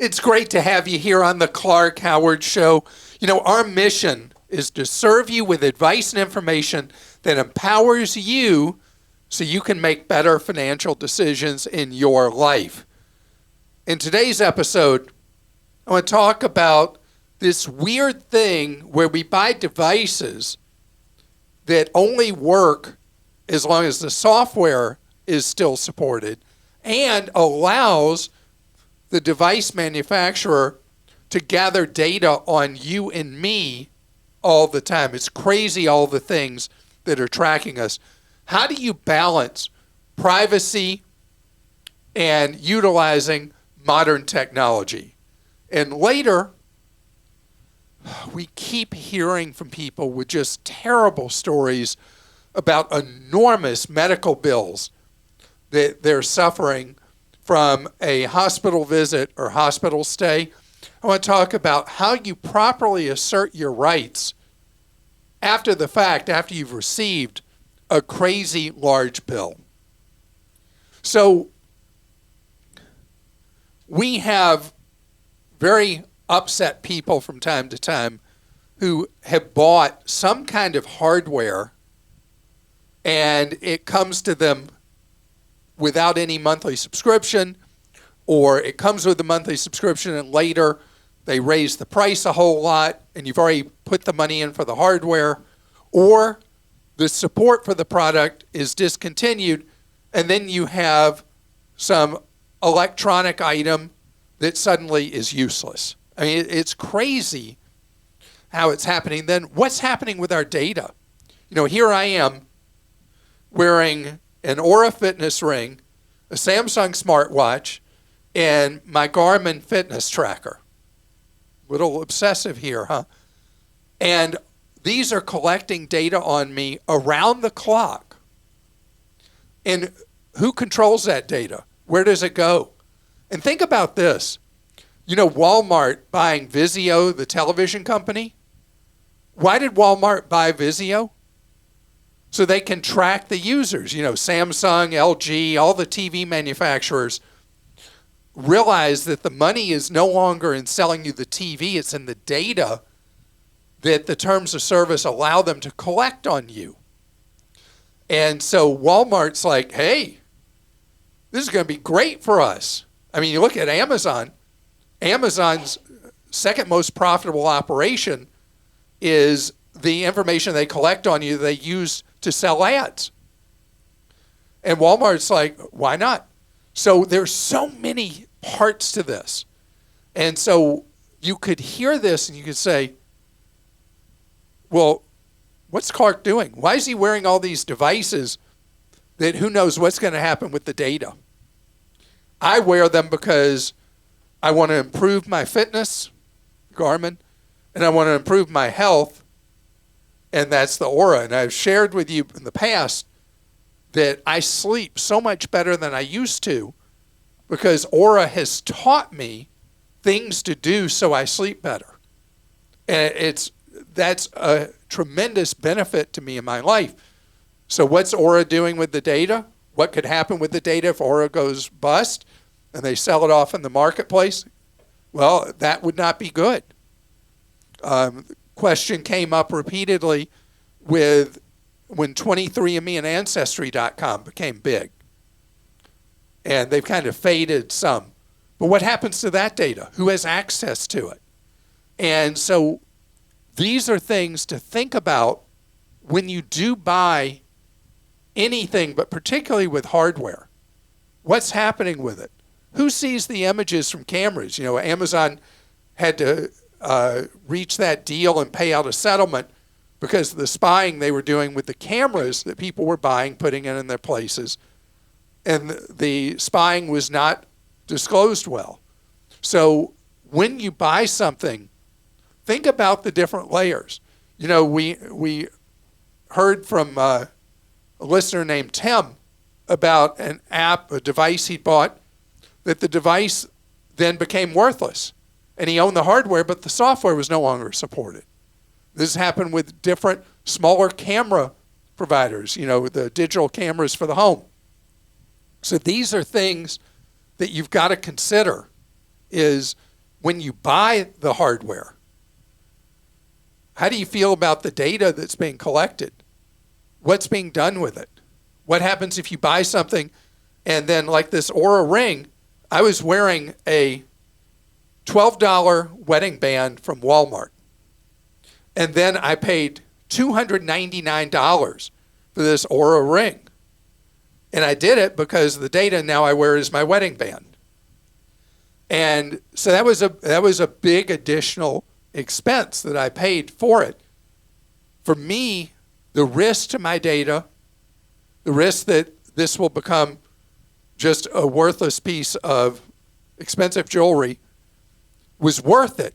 It's great to have you here on the Clark Howard Show. You know, our mission is to serve you with advice and information that empowers you so you can make better financial decisions in your life. In today's episode, I want to talk about this weird thing where we buy devices that only work as long as the software is still supported and allows the device manufacturer to gather data on you and me all the time. It's crazy, all the things that are tracking us. How do you balance privacy and utilizing modern technology? And later, we keep hearing from people with just terrible stories about enormous medical bills that they're suffering from a hospital visit or hospital stay. I want to talk about how you properly assert your rights after the fact, after you've received a crazy large bill. So we have very upset people from time to time who have bought some kind of hardware and it comes to them without any monthly subscription, or it comes with a monthly subscription and later they raise the price a whole lot and you've already put the money in for the hardware, or the support for the product is discontinued and then you have some electronic item that suddenly is useless. I mean, it's crazy how it's happening. Then what's happening with our data? You know, here I am wearing an Aura fitness ring, a Samsung smartwatch, and my Garmin fitness tracker. Little obsessive here, huh? And these are collecting data on me around the clock. And who controls that data? Where does it go? And think about this. You know, Walmart buying Vizio, the television company. Why did Walmart buy Vizio? So they can track the users. You know, Samsung, LG, all the TV manufacturers realize that the money is no longer in selling you the TV, it's in the data that the terms of service allow them to collect on you. And so Walmart's like, hey, this is going to be great for us. I mean, you look at Amazon. Amazon's second most profitable operation is the information they collect on you they use to sell ads. And Walmart's like, why not? So there's so many parts to this. And so you could hear this and you could say, well, what's Clark doing? Why is he wearing all these devices that who knows what's going to happen with the data? I wear them because I want to improve my fitness, Garmin, and I want to improve my health, and that's the Aura. And I've shared with you in the past that I sleep so much better than I used to because Aura has taught me things to do so I sleep better. And that's a tremendous benefit to me in my life. So what's Aura doing with the data? What could happen with the data if Aura goes bust and they sell it off in the marketplace? Well, that would not be good. The question came up repeatedly with when 23andMe and Ancestry.com became big. And they've kind of faded some. But what happens to that data? Who has access to it? And so these are things to think about when you do buy anything, but particularly with hardware. What's happening with it? Who sees the images from cameras? You know, Amazon had to reach that deal and pay out a settlement because of the spying they were doing with the cameras that people were buying, putting in their places. And the spying was not disclosed well. So when you buy something, think about the different layers. You know, we heard from a listener named Tim about an app, a device he bought, that the device then became worthless. And he owned the hardware, but the software was no longer supported. This happened with different smaller camera providers, you know, the digital cameras for the home. So these are things that you've got to consider is when you buy the hardware, how do you feel about the data that's being collected? What's being done with it? What happens if you buy something and then, like this Oura Ring, I was wearing a $12 wedding band from Walmart. And then I paid $299 for this Oura Ring. And I did it because the data now I wear is my wedding band. And so that was a big additional expense that I paid for it. For me, the risk to my data, the risk that this will become just a worthless piece of expensive jewelry, was worth it.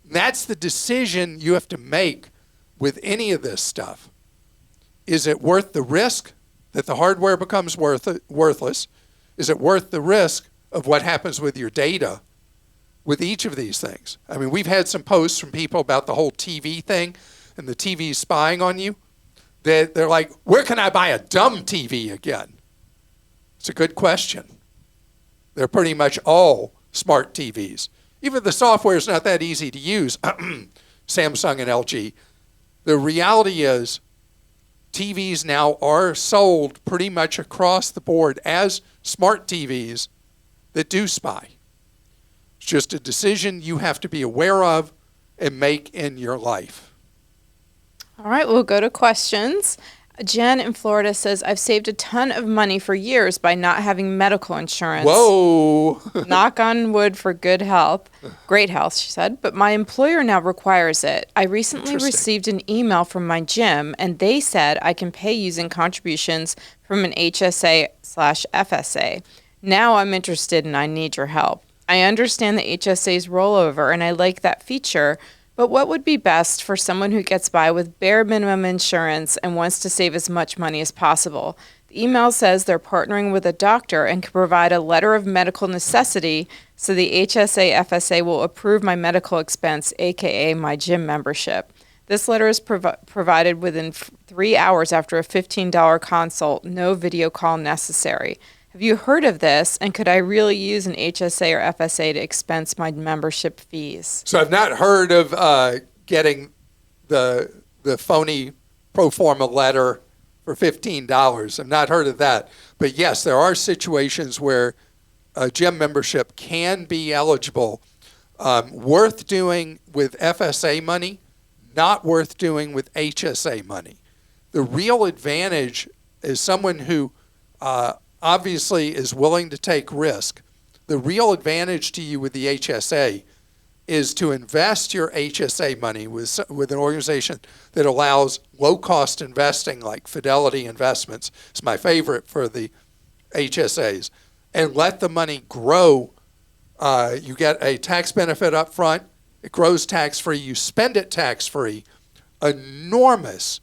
And that's the decision you have to make with any of this stuff. Is it worth the risk that the hardware becomes worthless? Is it worth the risk of what happens with your data with each of these things? I mean, we've had some posts from people about the whole TV thing and the TV spying on you. They're like, where can I buy a dumb TV again? It's a good question. They're pretty much all smart TVs. Even the software is not that easy to use, Samsung and LG. The reality is TVs now are sold pretty much across the board as smart TVs that do spy. It's just a decision you have to be aware of and make in your life. All right, we'll go to questions. Jen in Florida says, I've saved a ton of money for years by not having medical insurance. Whoa. Knock on wood for good health. Great health, she said. But my employer now requires it. I recently received an email from my gym, and they said I can pay using contributions from an HSA/FSA. Now I'm interested and I need your help. I understand the HSA's rollover, and I like that feature. But what would be best for someone who gets by with bare minimum insurance and wants to save as much money as possible? The email says they're partnering with a doctor and can provide a letter of medical necessity so the HSA/FSA will approve my medical expense, aka my gym membership. This letter is provided within 3 hours after a $15 consult, no video call necessary. Have you heard of this, and could I really use an HSA or FSA to expense my membership fees? So I've not heard of getting the phony pro forma letter for $15. I've not heard of that. But yes, there are situations where a gym membership can be eligible. Worth doing with FSA money, not worth doing with HSA money. The real advantage is someone who obviously is willing to take risk. The real advantage to you with the HSA is to invest your HSA money with an organization that allows low-cost investing like Fidelity Investments. It's my favorite for the HSAs. And let the money grow. You get a tax benefit up front. It grows tax-free. You spend it tax-free. Enormous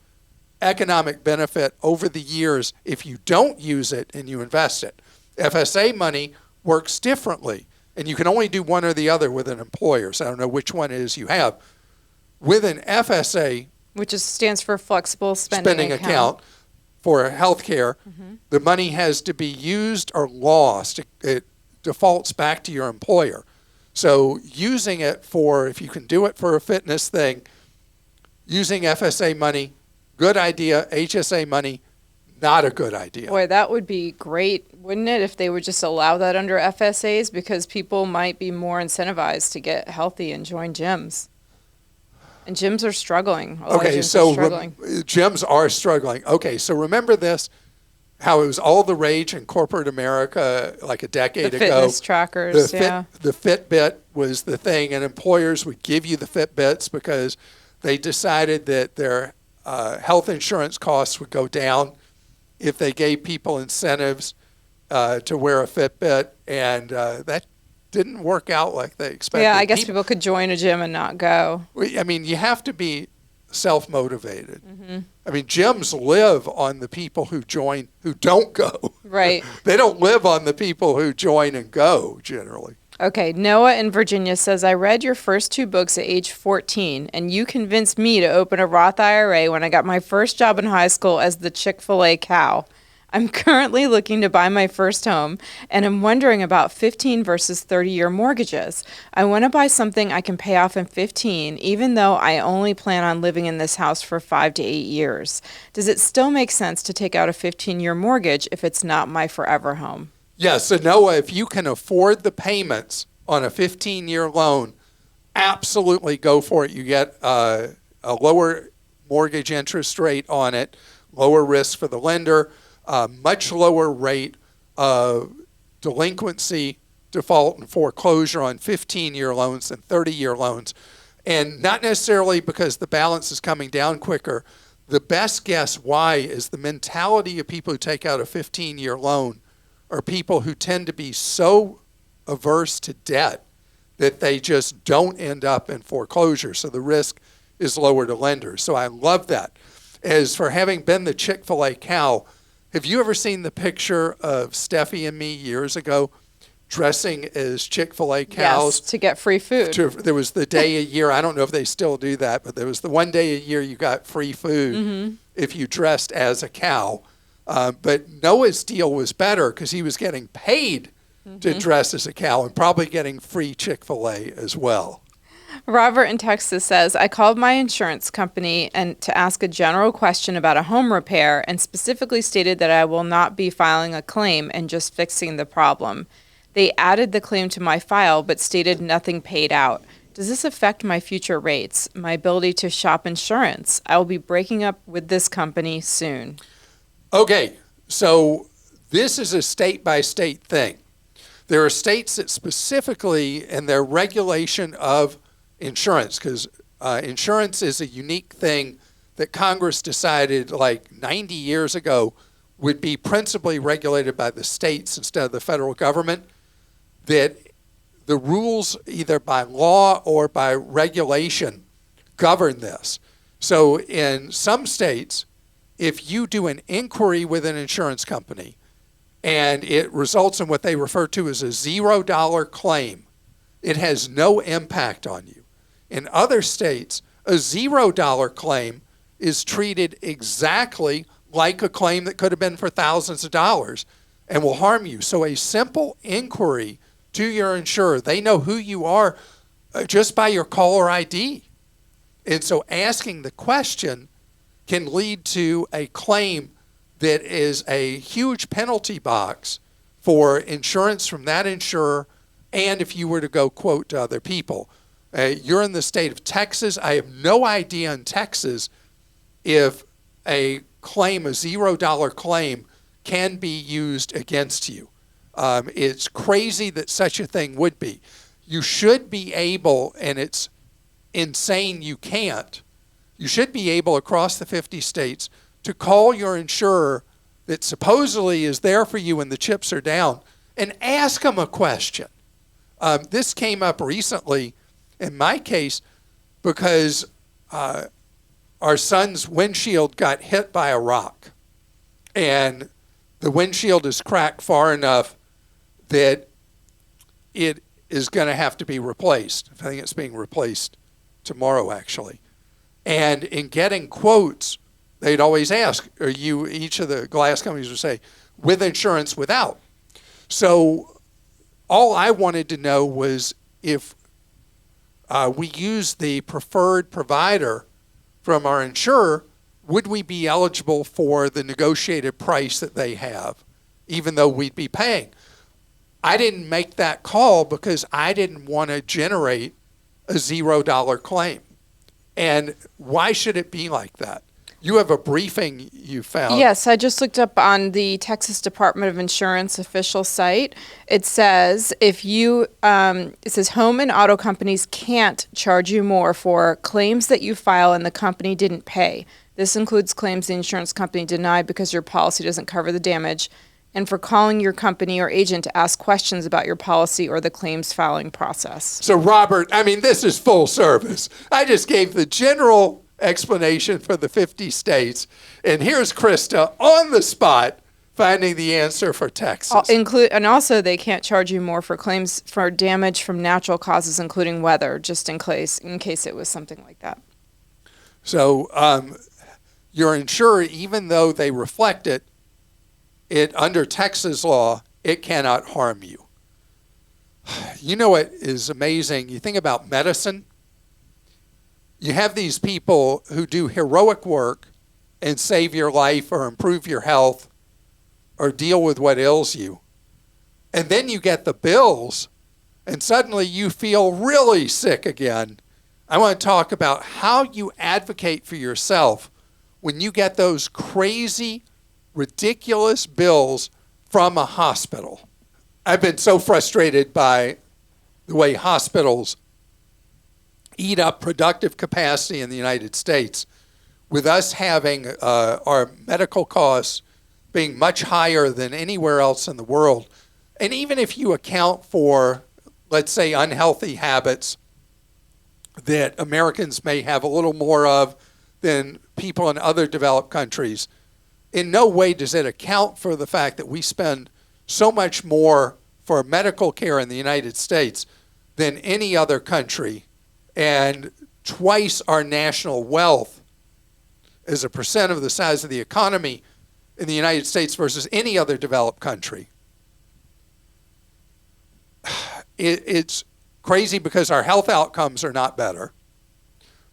economic benefit over the years if you don't use it and you invest it. FSA money works differently, and you can only do one or the other with an employer, so I don't know which one it is you have. With an FSA, which stands for Flexible Spending Account for healthcare, the money has to be used or lost. It defaults back to your employer. So using it for, if you can do it for a fitness thing, using FSA money, good idea. HSA money, not a good idea. Boy, that would be great, wouldn't it, if they would just allow that under FSAs, because people might be more incentivized to get healthy and join gyms. And gyms are struggling. Gyms are struggling. Okay, so remember this, how it was all the rage in corporate America like a decade ago. The fitness trackers, the Fitbit was the thing, and employers would give you the Fitbits because they decided that their health insurance costs would go down if they gave people incentives to wear a Fitbit, and that didn't work out like they expected. Yeah, I guess people could join a gym and not go. I mean, you have to be self-motivated. I mean, gyms live on the people who join who don't go. Right. They don't live on the people who join and go, generally. Okay, Noah in Virginia says, I read your first 2 books at age 14, and you convinced me to open a Roth IRA when I got my first job in high school as the Chick-fil-A cow. I'm currently looking to buy my first home, and I'm wondering about 15 versus 30-year mortgages. I want to buy something I can pay off in 15, even though I only plan on living in this house for 5 to 8 years. Does it still make sense to take out a 15-year mortgage if it's not my forever home? Yes, so Noah, if you can afford the payments on a 15-year loan, absolutely go for it. You get a lower mortgage interest rate on it, lower risk for the lender, much lower rate of delinquency, default, and foreclosure on 15-year loans than 30-year loans. And not necessarily because the balance is coming down quicker. The best guess why is the mentality of people who take out a 15-year loan are people who tend to be so averse to debt that they just don't end up in foreclosure. So the risk is lower to lenders. So I love that. As for having been the Chick-fil-A cow, have you ever seen the picture of Steffi and me years ago dressing as Chick-fil-A cows? Yes, to get free food. There was the day a year, I don't know if they still do that, but there was the one day a year you got free food if you dressed as a cow. But Noah's deal was better because he was getting paid to dress as a cow and probably getting free Chick-fil-A as well. Robert in Texas says, I called my insurance company and to ask a general question about a home repair and specifically stated that I will not be filing a claim and just fixing the problem. They added the claim to my file but stated nothing paid out. Does this affect my future rates, my ability to shop insurance? I will be breaking up with this company soon. Okay, so this is a state-by-state thing. There are states that specifically in their regulation of insurance, because insurance is a unique thing that Congress decided like 90 years ago would be principally regulated by the states instead of the federal government, that the rules either by law or by regulation govern this. So in some states, if you do an inquiry with an insurance company and it results in what they refer to as a $0 claim, it has no impact on you. In other states, a $0 claim is treated exactly like a claim that could have been for thousands of dollars and will harm you. So a simple inquiry to your insurer, they know who you are just by your caller ID. And so asking the question can lead to a claim that is a huge penalty box for insurance from that insurer and if you were to go quote to other people. You're in the state of Texas. I have no idea in Texas if a claim, a $0 claim, can be used against you. It's crazy that such a thing would be. You should be able, and it's insane you can't, you should be able across the 50 states to call your insurer that supposedly is there for you when the chips are down and ask them a question. This came up recently in my case because our son's windshield got hit by a rock and the windshield is cracked far enough that it is going to have to be replaced. I think it's being replaced tomorrow actually. And in getting quotes, they'd always ask, each of the glass companies would say, with insurance, without. So all I wanted to know was if we use the preferred provider from our insurer, would we be eligible for the negotiated price that they have, even though we'd be paying? I didn't make that call because I didn't want to generate a $0 claim. And why should it be like that? You have a briefing you found. Yes, I just looked up on the Texas Department of Insurance official site. It says it says home and auto companies can't charge you more for claims that you file and the company didn't pay. This includes claims the insurance company denied because your policy doesn't cover the damage, and for calling your company or agent to ask questions about your policy or the claims filing process. So, Robert, I mean, this is full service. I just gave the general explanation for the 50 states, and here's Christa on the spot finding the answer for Texas. And also, they can't charge you more for claims for damage from natural causes, including weather, just in case it was something like that. So, your insurer, even though they reflect it, under Texas law, it cannot harm you. You know what is amazing? You think about medicine. You have these people who do heroic work and save your life or improve your health or deal with what ails you. And then you get the bills, and suddenly you feel really sick again. I want to talk about how you advocate for yourself when you get those crazy, ridiculous bills from a hospital. I've been so frustrated by the way hospitals eat up productive capacity in the United States, with us having our medical costs being much higher than anywhere else in the world. And even if you account for, let's say, unhealthy habits that Americans may have a little more of than people in other developed countries, in no way does it account for the fact that we spend so much more for medical care in the United States than any other country, and twice our national wealth as a percent of the size of the economy in the United States versus any other developed country. It's crazy because our health outcomes are not better,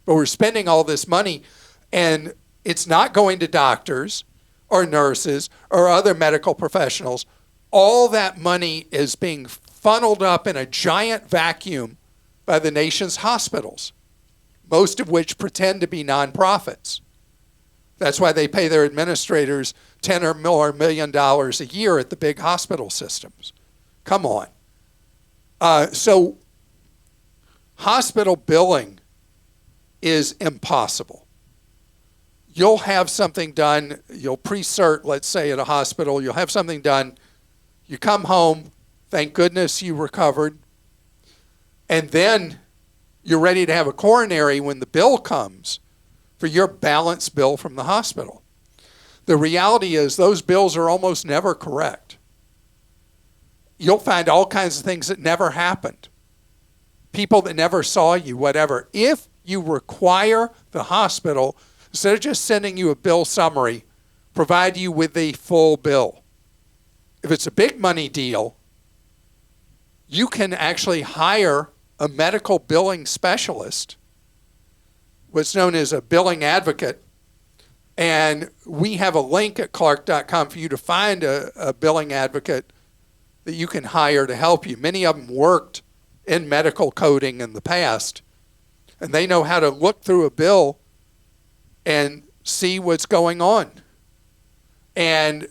but we're spending all this money, and it's not going to doctors or nurses or other medical professionals. All that money is being funneled up in a giant vacuum by the nation's hospitals, most of which pretend to be nonprofits. That's why they pay their administrators $10 or more million a year at the big hospital systems. Come on. So hospital billing is impossible. You'll have something done, you'll pre-cert, let's say, at a hospital, you'll have something done, you come home, thank goodness you recovered, and then you're ready to have a coronary when the bill comes for your balance bill from the hospital. The reality is those bills are almost never correct. You'll find all kinds of things that never happened. People that never saw you, whatever. If you require the hospital, instead of just sending you a bill summary, provide you with a full bill. If it's a big money deal, you can actually hire a medical billing specialist, what's known as a billing advocate, and we have a link at clark.com for you to find a billing advocate that you can hire to help you. Many of them worked in medical coding in the past, and they know how to look through a bill and see what's going on. And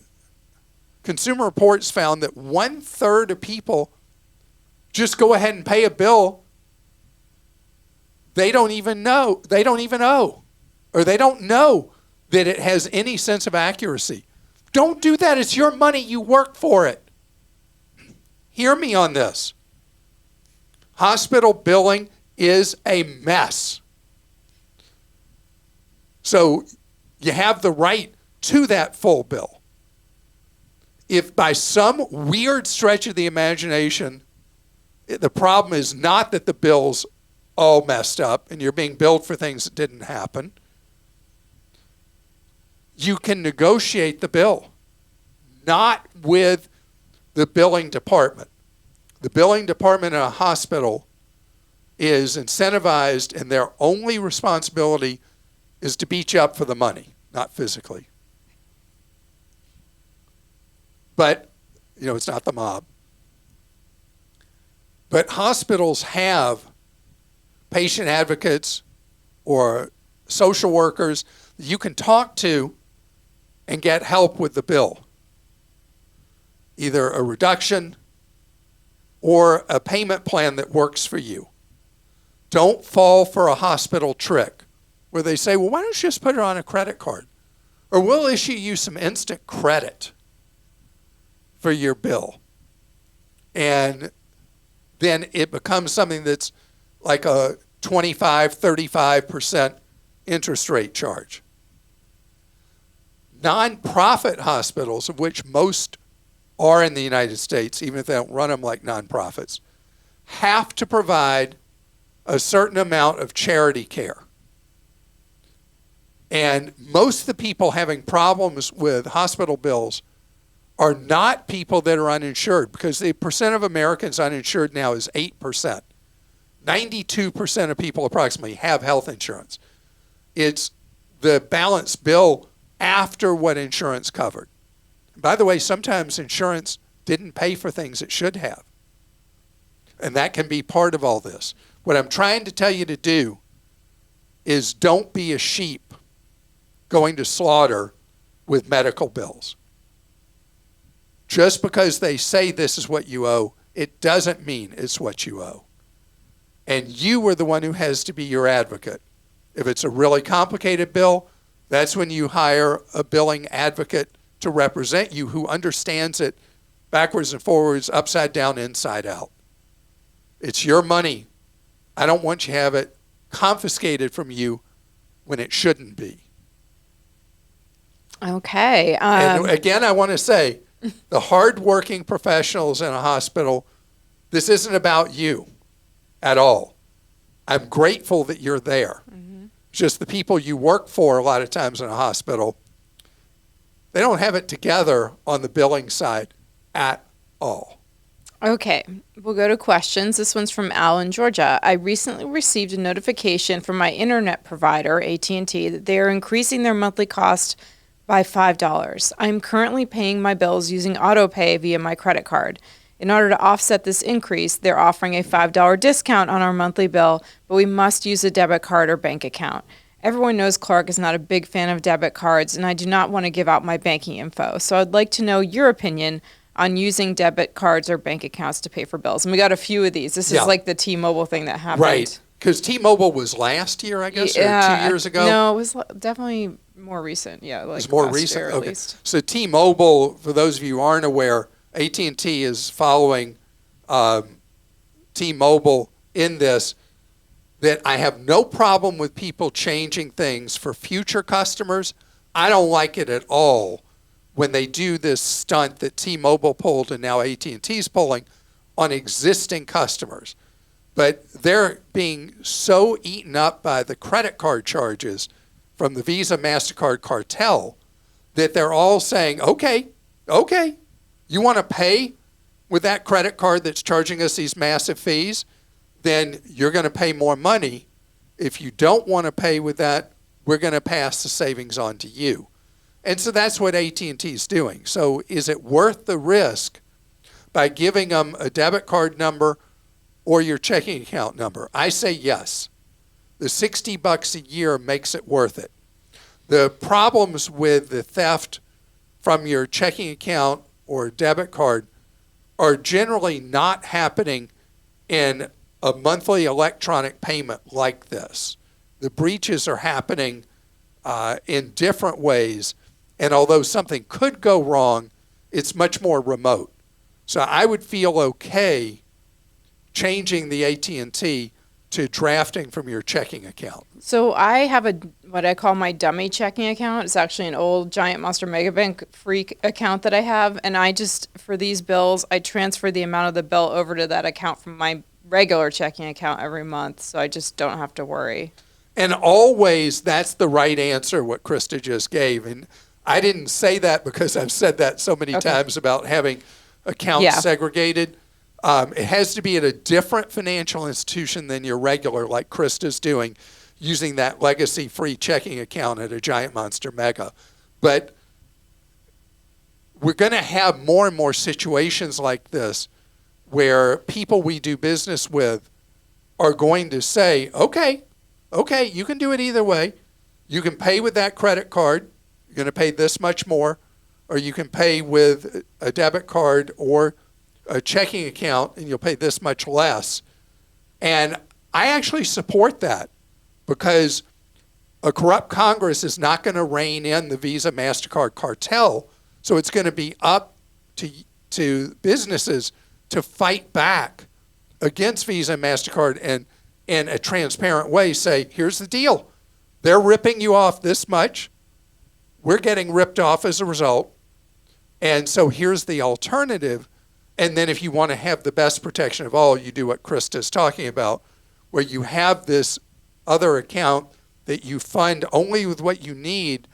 Consumer Reports found that 1/3 of people just go ahead and pay a bill they don't even owe, or they don't know that it has any sense of accuracy. Don't do that. It's your money. You work for it. Hear me on this. Hospital billing is a mess. So you have the right to that full bill. If by some weird stretch of the imagination, the problem is not that the bill's all messed up and you're being billed for things that didn't happen, you can negotiate the bill, not with the billing department. The billing department in a hospital is incentivized, and their only responsibility is to beat you up for the money, not physically. But, it's not the mob. But hospitals have patient advocates or social workers that you can talk to and get help with the bill. Either a reduction or a payment plan that works for you. Don't fall for a hospital trick where they say, well, why don't you just put it on a credit card? Or we'll issue you some instant credit for your bill. And then it becomes something that's like a 25, 35% interest rate charge. Nonprofit hospitals, of which most are in the United States, even if they don't run them like nonprofits, have to provide a certain amount of charity care. And most of the people having problems with hospital bills are not people that are uninsured, because the percent of Americans uninsured now is 8%. 92% of people approximately have health insurance. It's the balance bill after what insurance covered. By the way, sometimes insurance didn't pay for things it should have. And that can be part of all this. What I'm trying to tell you to do is don't be a sheep going to slaughter with medical bills. Just because they say this is what you owe, it doesn't mean it's what you owe. And you are the one who has to be your advocate. If it's a really complicated bill, that's when you hire a billing advocate to represent you who understands it backwards and forwards, upside down, inside out. It's your money. I don't want you to have it confiscated from you when it shouldn't be. Okay. And again, I want to say, the hardworking professionals in a hospital, this isn't about you at all. I'm grateful that you're there. Mm-hmm. Just the people you work for a lot of times in a hospital, they don't have it together on the billing side at all. Okay, we'll go to questions. This one's from Al in Georgia. I recently received a notification from my internet provider, AT&T, that they are increasing their monthly cost by $5. I'm currently paying my bills using autopay via my credit card. In order to offset this increase, they're offering a $5 discount on our monthly bill, but we must use a debit card or bank account. Everyone knows Clark is not a big fan of debit cards, and I do not want to give out my banking info. So I'd like to know your opinion on using debit cards or bank accounts to pay for bills. And we got a few of these. This is like the T-Mobile thing that happened. Right. Because T-Mobile was last year, I guess, or 2 years ago? No, it was definitely more recent. Yeah, like it was more last recent? year at Okay. least. So T-Mobile, for those of you who aren't aware, AT&T is following T-Mobile in this, that I have no problem with people changing things for future customers. I don't like it at all when they do this stunt that T-Mobile pulled and now AT&T's pulling on existing customers. But they're being so eaten up by the credit card charges from the Visa MasterCard cartel that they're all saying, okay, you want to pay with that credit card that's charging us these massive fees, then you're going to pay more money. If you don't want to pay with that, we're going to pass the savings on to you. And so that's what AT&T is doing. So is it worth the risk by giving them a debit card number or your checking account number? I say yes. The $60 a year makes it worth it. The problems with the theft from your checking account or debit card are generally not happening in a monthly electronic payment like this. The breaches are happening in different ways. And although something could go wrong, it's much more remote. So I would feel okay changing the AT&T to drafting from your checking account. So I have what I call my dummy checking account. It's actually an old Giant Monster Megabank free account that I have. And I just, for these bills, I transfer the amount of the bill over to that account from my regular checking account every month. So I just don't have to worry. And always that's the right answer, what Christa just gave. And I didn't say that because I've said that so many times about having accounts segregated. It has to be at a different financial institution than your regular, like Christa's doing, using that legacy-free checking account at a Giant Monster Mega. But we're going to have more and more situations like this where people we do business with are going to say, okay, you can do it either way. You can pay with that credit card. You're going to pay this much more. Or you can pay with a debit card or a checking account, and you'll pay this much less. And I actually support that because a corrupt Congress is not going to rein in the Visa MasterCard cartel. So it's going to be up to businesses to fight back against Visa and MasterCard and in a transparent way say, here's the deal. They're ripping you off this much. We're getting ripped off as a result. And so here's the alternative. And then if you want to have the best protection of all, you do what Christa's talking about, where you have this other account that you fund only with what you need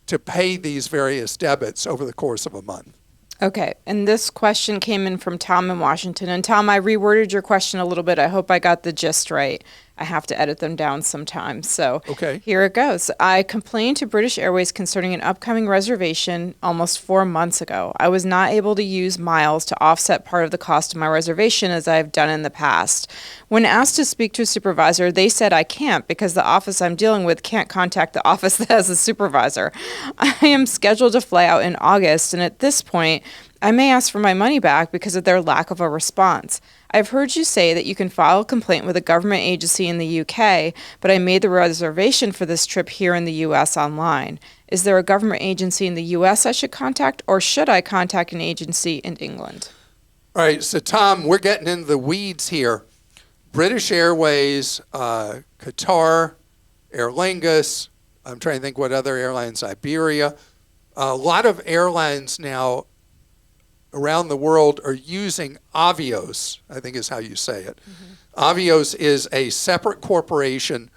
to pay these various debits over the course of a month. Okay, and this question came in from Tom in Washington. And Tom, I reworded your question a little bit. I hope I got the gist right. I have to edit them down sometimes. So Okay. here it goes. I complained to British Airways concerning an upcoming reservation almost 4 months ago. I was not able to use miles to offset part of the cost of my reservation as I have done in the past. When asked to speak to a supervisor, they said I can't because the office I'm dealing with can't contact the office that has a supervisor. I am scheduled to fly out in August, and at this point, I may ask for my money back because of their lack of a response. I've heard you say that you can file a complaint with a government agency in the UK, but I made the reservation for this trip here in the US online. Is there a government agency in the US I should contact, or should I contact an agency in England? All right, so Tom, we're getting into the weeds here. British Airways, Qatar, Aer Lingus, I'm trying to think what other airlines, Iberia. A lot of airlines now around the world are using Avios, I think is how you say it. Mm-hmm. Avios is a separate corporation,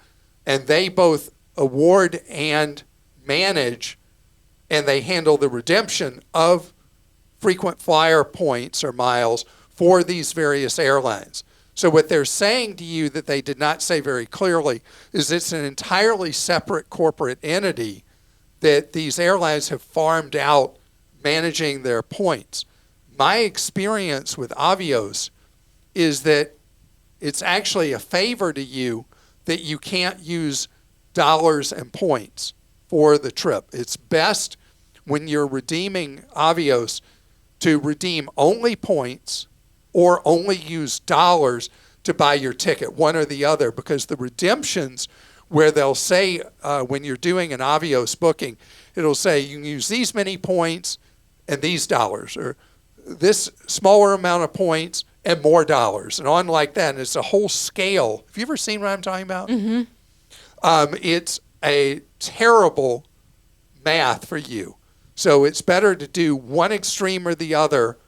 and they both award and manage, and they handle the redemption of frequent flyer points or miles for these various airlines. So what they're saying to you that they did not say very clearly is it's an entirely separate corporate entity that these airlines have farmed out managing their points. My experience with Avios is that it's actually a favor to you that you can't use dollars and points for the trip. It's best when you're redeeming Avios to redeem only points or only use dollars to buy your ticket, one or the other, because the redemptions where they'll say when you're doing an Avios booking, it'll say you can use these many points and these dollars, or this smaller amount of points and more dollars, and on like that. And it's a whole scale. Have you ever seen what I'm talking about? Mm-hmm. It's a terrible math for you. So it's better to do one extreme or the other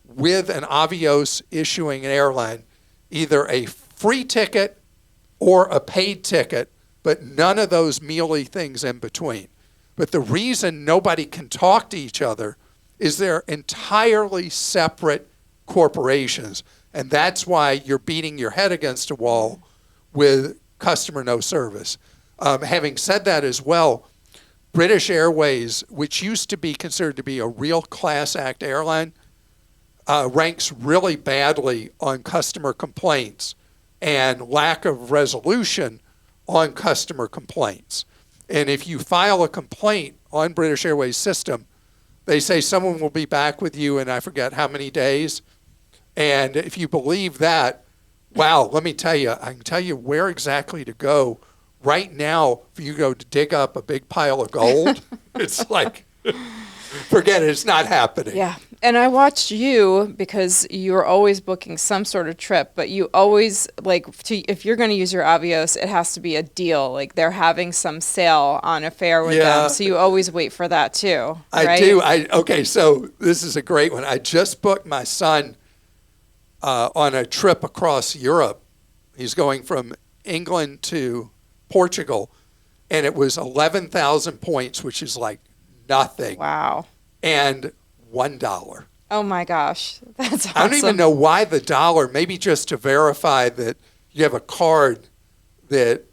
with an Avios issuing an airline, either a free ticket or a paid ticket, but none of those mealy things in between. But the reason nobody can talk to each other is they're entirely separate corporations. And that's why you're beating your head against a wall with customer no service. Having said that as well, British Airways, which used to be considered to be a real class act airline, ranks really badly on customer complaints and lack of resolution on customer complaints. And if you file a complaint on British Airways system, they say someone will be back with you in I forget how many days. And if you believe that, wow, let me tell you, I can tell you where exactly to go. Right now, if you go to dig up a big pile of gold, it's like, forget it, it's not happening. Yeah. And I watched you because you're always booking some sort of trip, but you always, if you're going to use your Avios, it has to be a deal. Like they're having some sale on a fare with them. So you always wait for that too. Right? I do. Okay, so this is a great one. I just booked my son on a trip across Europe. He's going from England to Portugal, and it was 11,000 points, which is like nothing. Wow. And $1. Oh my gosh, that's awesome. I don't even know why the dollar, maybe just to verify that you have a card that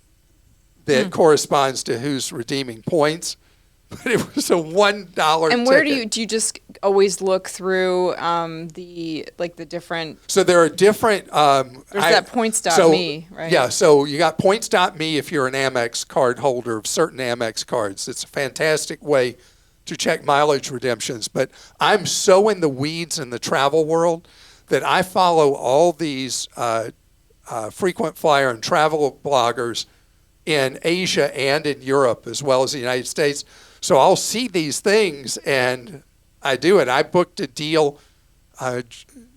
corresponds to who's redeeming points. But it was a $1 And where ticket. do you just always look through the different? So there are different. There's that points.me, right? Yeah, so you got points.me if you're an Amex card holder of certain Amex cards. It's a fantastic way to check mileage redemptions. But I'm so in the weeds in the travel world that I follow all these frequent flyer and travel bloggers in Asia and in Europe as well as the United States. So I'll see these things and I do it. I booked a deal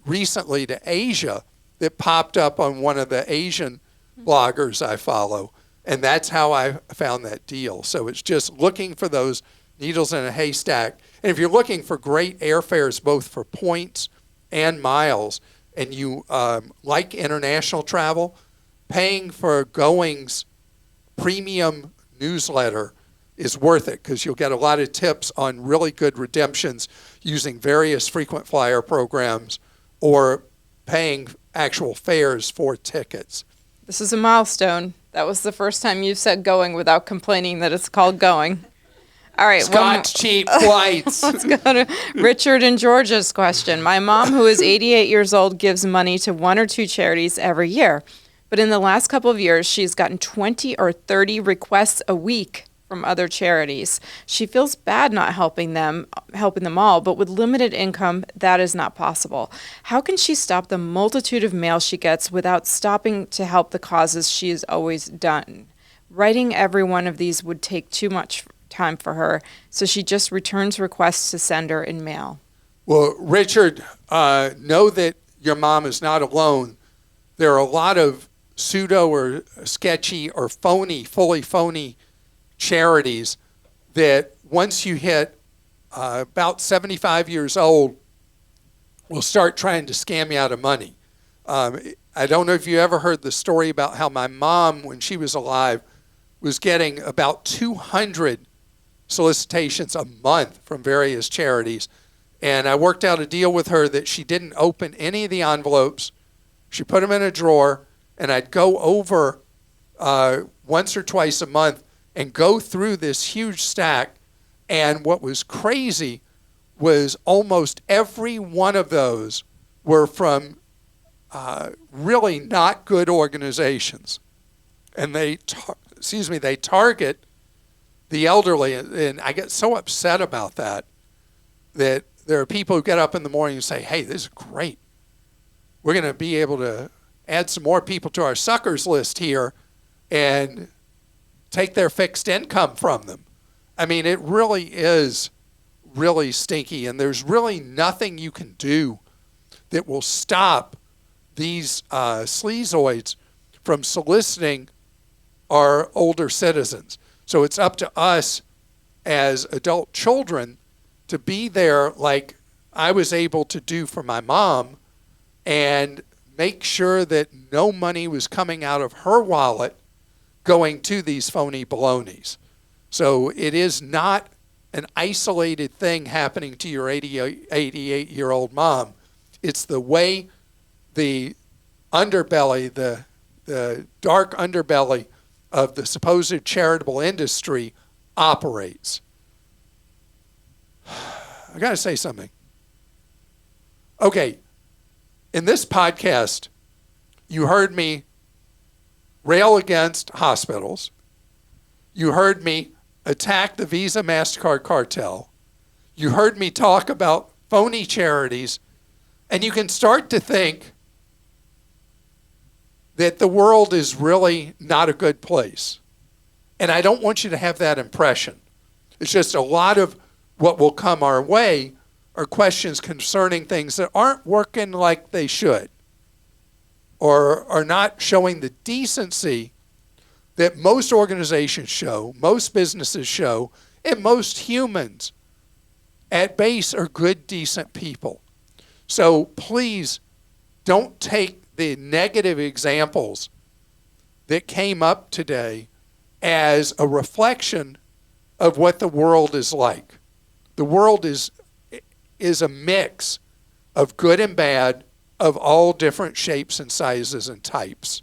recently to Asia that popped up on one of the Asian bloggers I follow. And that's how I found that deal. So it's just looking for those needles in a haystack. And if you're looking for great airfares, both for points and miles, and you like international travel, paying for Going's premium newsletter is worth it because you'll get a lot of tips on really good redemptions using various frequent flyer programs or paying actual fares for tickets. This is a milestone. That was the first time you've said going without complaining that it's called going. All right. Scott's cheap flights. Let's go to Richard and Georgia's question. My mom, who is 88 years old, gives money to 1 or 2 charities every year. But in the last couple of years, she's gotten 20 or 30 requests a week from other charities. She feels bad not helping them all, but with limited income, that is not possible. How can she stop the multitude of mail she gets without stopping to help the causes she has always done? Writing every one of these would take too much time for her, so she just returns requests to sender in mail. Well, Richard, know that your mom is not alone. There are a lot of pseudo or sketchy or fully phony charities that once you hit about 75 years old will start trying to scam you out of money. I don't know if you ever heard the story about how my mom, when she was alive, was getting about 200 solicitations a month from various charities. And I worked out a deal with her that she didn't open any of the envelopes. She put them in a drawer, and I'd go over once or twice a month and go through this huge stack. And what was crazy was almost every one of those were from really not good organizations. And they target the elderly. And I get so upset about that there are people who get up in the morning and say, hey, this is great. We're going to be able to add some more people to our suckers list here and take their fixed income from them. I mean, it really is really stinky, and there's really nothing you can do that will stop these sleazoids from soliciting our older citizens. So it's up to us as adult children to be there like I was able to do for my mom and make sure that no money was coming out of her wallet going to these phony balonies. So it is not an isolated thing happening to your 88-year-old mom. It's the way the underbelly, the dark underbelly of the supposed charitable industry operates. I got to say something. Okay, in this podcast, you heard me rail against hospitals. You heard me attack the Visa MasterCard cartel. You heard me talk about phony charities. And you can start to think that the world is really not a good place. And I don't want you to have that impression. It's just a lot of what will come our way are questions concerning things that aren't working like they should, or are not showing the decency that most organizations show, most businesses show, and most humans at base are good, decent people. So please don't take the negative examples that came up today as a reflection of what the world is like. The world is a mix of good and bad, of all different shapes and sizes and types.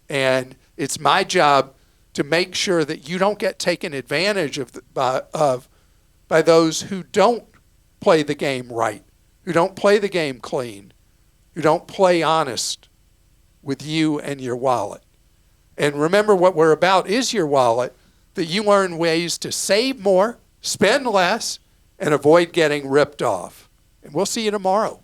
And it's my job to make sure that you don't get taken advantage of by those who don't play the game right, who don't play the game clean, who don't play honest with you and your wallet. And remember, what we're about is your wallet, that you learn ways to save more, spend less, and avoid getting ripped off. And we'll see you tomorrow.